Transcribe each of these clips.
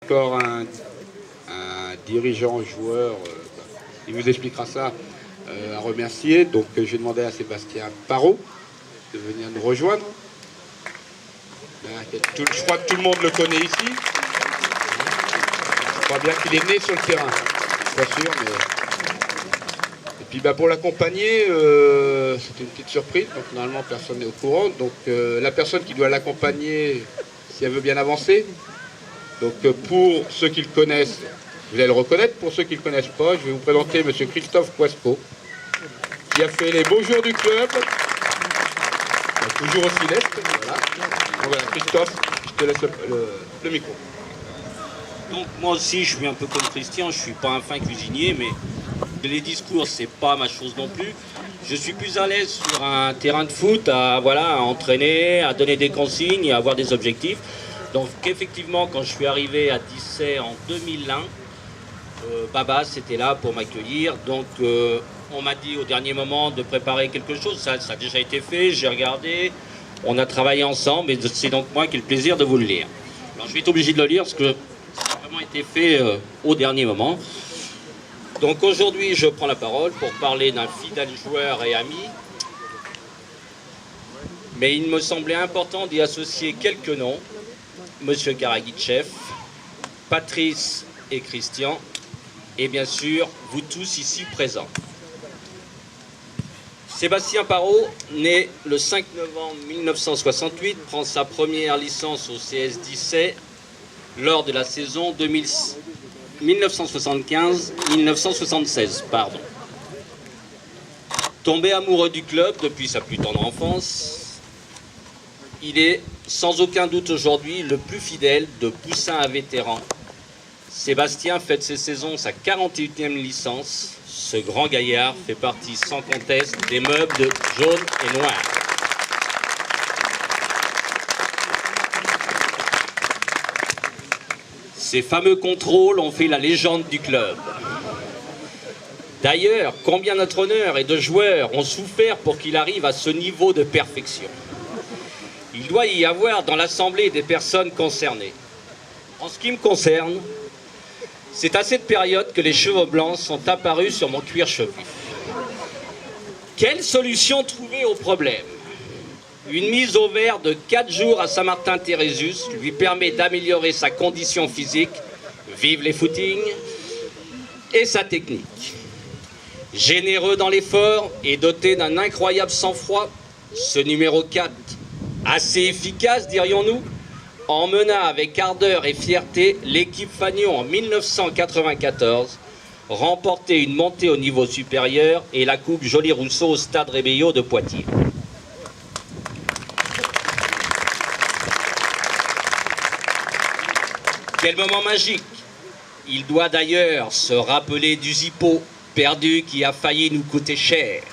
encore un dirigeant, joueur, il vous expliquera ça, à remercier. Donc j'ai demandé à Sébastien Parot de venir nous rejoindre. Je crois que tout le monde le connaît ici. Je crois bien qu'il est né sur le terrain. Je suis pas sûr, mais... Et puis pour l'accompagner, c'était une petite surprise, donc normalement personne n'est au courant. Donc la personne qui doit l'accompagner, si elle veut bien avancer. Donc pour ceux qui le connaissent, vous allez le reconnaître. Pour ceux qui ne le connaissent pas, je vais vous présenter M. Christophe Coispo, qui a fait les beaux jours du club. Toujours aussi leste, voilà. Donc voilà, Christophe, je te laisse le micro. Donc moi aussi, je suis un peu comme Christian, je ne suis pas un fin cuisinier, mais les discours, c'est pas ma chose non plus. Je suis plus à l'aise sur un terrain de foot à entraîner, à donner des consignes et à avoir des objectifs. Donc effectivement, quand je suis arrivé à Dissay en 2001, Babas était là pour m'accueillir. Donc on m'a dit au dernier moment de préparer quelque chose. Ça a déjà été fait, j'ai regardé. On a travaillé ensemble et c'est donc moi qui ai le plaisir de vous le lire. Alors je vais être obligé de le lire parce que ça a vraiment été fait au dernier moment. Donc aujourd'hui, je prends la parole pour parler d'un fidèle joueur et ami. Mais il me semblait important d'y associer quelques noms. Monsieur Karaguitchev, Patrice et Christian, et bien sûr, vous tous ici présents. Sébastien Parot, né le 5 novembre 1968, prend sa première licence au CS Dissay lors de la saison 1975-1976. Tombé amoureux du club depuis sa plus tendre enfance, il est sans aucun doute aujourd'hui le plus fidèle de poussin à vétéran. Sébastien fête ces saisons sa 48e licence. Ce grand gaillard fait partie sans conteste des meubles jaunes et noirs. Ces fameux contrôles ont fait la légende du club. D'ailleurs, combien d'entraîneurs et de joueurs ont souffert pour qu'il arrive à ce niveau de perfection? Il doit y avoir dans l'assemblée des personnes concernées. En ce qui me concerne, c'est à cette période que les cheveux blancs sont apparus sur mon cuir chevelu. Quelle solution trouver au problème? Une mise au vert de 4 jours à Saint-Martin-Térésus lui permet d'améliorer sa condition physique, vive les footings, et sa technique. Généreux dans l'effort et doté d'un incroyable sang-froid, ce numéro 4, assez efficace dirions-nous, emmena avec ardeur et fierté l'équipe Fagnon en 1994, remporter une montée au niveau supérieur et la Coupe Joly-Rousseau au Stade Rébellion de Poitiers. Quel moment magique! Il doit d'ailleurs se rappeler du Zippo perdu qui a failli nous coûter cher.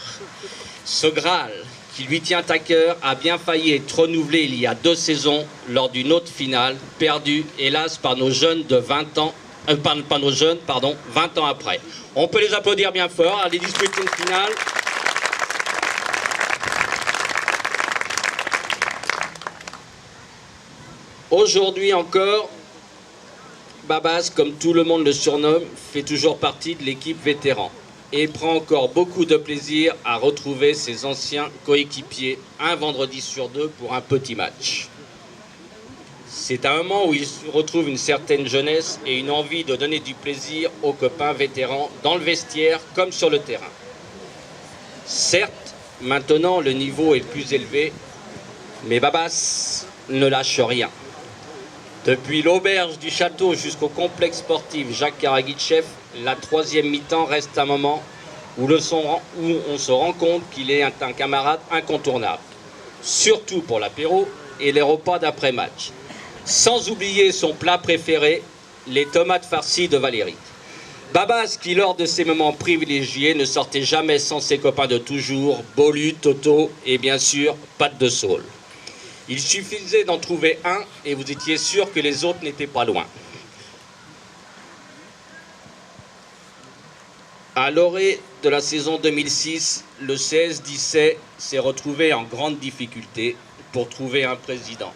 Ce Graal qui lui tient à cœur a bien failli être renouvelé il y a 2 saisons lors d'une autre finale, perdue hélas par nos jeunes de 20 ans, pas nos jeunes, pardon, 20 ans après. On peut les applaudir bien fort, aller disputer une finale. Aujourd'hui encore, Babas, comme tout le monde le surnomme, fait toujours partie de l'équipe vétéran et prend encore beaucoup de plaisir à retrouver ses anciens coéquipiers un vendredi sur 2 pour un petit match. C'est un moment où il retrouve une certaine jeunesse et une envie de donner du plaisir aux copains vétérans dans le vestiaire comme sur le terrain. Certes, maintenant le niveau est plus élevé, mais Babas ne lâche rien. Depuis l'auberge du château jusqu'au complexe sportif Jacques Karaguitchev, la 3e mi-temps reste un moment où on se rend compte qu'il est un camarade incontournable. Surtout pour l'apéro et les repas d'après-match. Sans oublier son plat préféré, les tomates farcies de Valérie. Babas, qui lors de ces moments privilégiés ne sortait jamais sans ses copains de toujours, Bolu, Toto et bien sûr pâte de saule. Il suffisait d'en trouver un et vous étiez sûr que les autres n'étaient pas loin. À l'orée de la saison 2006, le CS Dissay s'est retrouvé en grande difficulté pour trouver un président.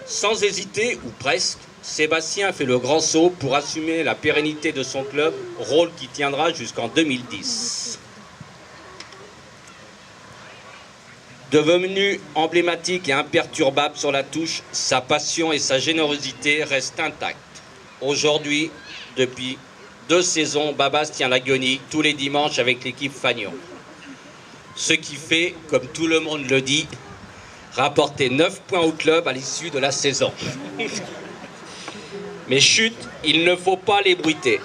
Sans hésiter, ou presque, Sébastien fait le grand saut pour assumer la pérennité de son club, rôle qui tiendra jusqu'en 2010. Devenu emblématique et imperturbable sur la touche, sa passion et sa générosité restent intactes. Aujourd'hui, depuis 2 saisons, Babas tient la guenille tous les dimanches avec l'équipe Fagnon. Ce qui fait, comme tout le monde le dit, rapporter 9 points au club à l'issue de la saison. Mais chut, il ne faut pas les bruiter.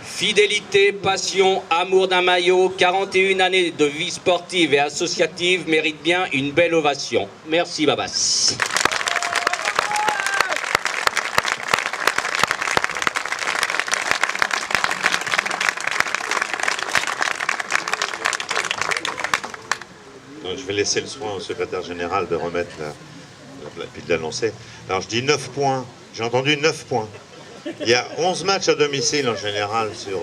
Fidélité, passion, amour d'un maillot, 41 années de vie sportive et associative méritent bien une belle ovation. Merci Babas. Donc, je vais laisser le soin au secrétaire général de remettre puis de l'annoncer. Alors je dis 9 points, j'ai entendu 9 points. Il y a 11 matchs à domicile en général sur...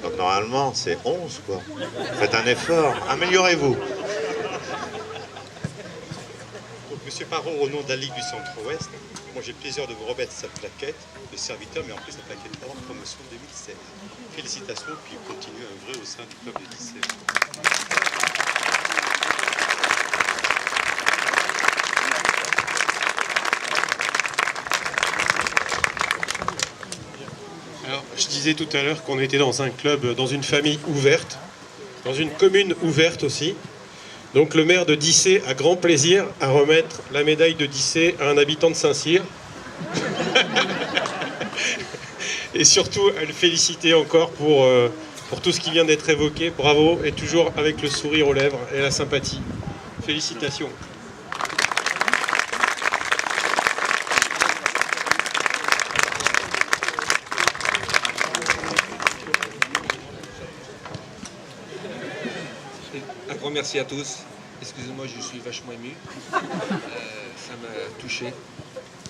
donc normalement c'est 11 quoi. Faites un effort, améliorez-vous. Donc Monsieur Parot, au nom de la Ligue du Centre-Ouest, moi j'ai le plaisir de vous remettre cette plaquette de serviteur, mais en plus la plaquette hors promotion 2016. Félicitations, puis continuez à œuvrer au sein du club de lycée. Alors, je disais tout à l'heure qu'on était dans un club, dans une famille ouverte, dans une commune ouverte aussi. Donc le maire de Dissé a grand plaisir à remettre la médaille de Dissé à un habitant de Saint-Cyr. Et surtout à le féliciter encore pour tout ce qui vient d'être évoqué. Bravo, et toujours avec le sourire aux lèvres et la sympathie. Félicitations. Un grand merci à tous. Excusez-moi, je suis vachement ému. Ça m'a touché.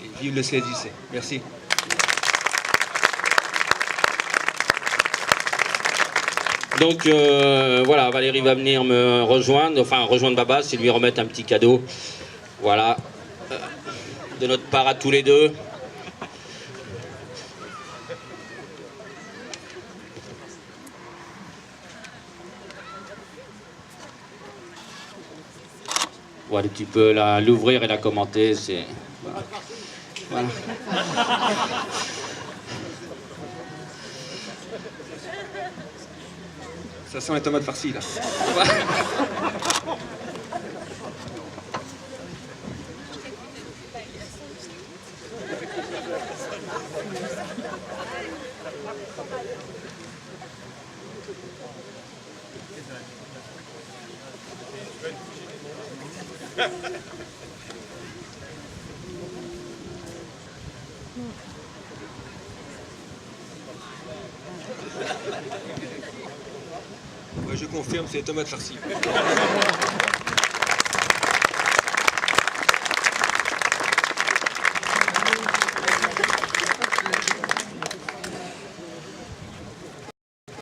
Et vive le CSJC. Merci. Donc voilà, Valérie va venir me rejoindre, enfin rejoindre Babas et lui remettre un petit cadeau. Voilà, de notre part à tous les deux. Voilà, tu peux l'ouvrir et la commenter, c'est... Voilà. Ça sent les tomates farcies là. Ouais, je confirme, c'est les tomates farcies.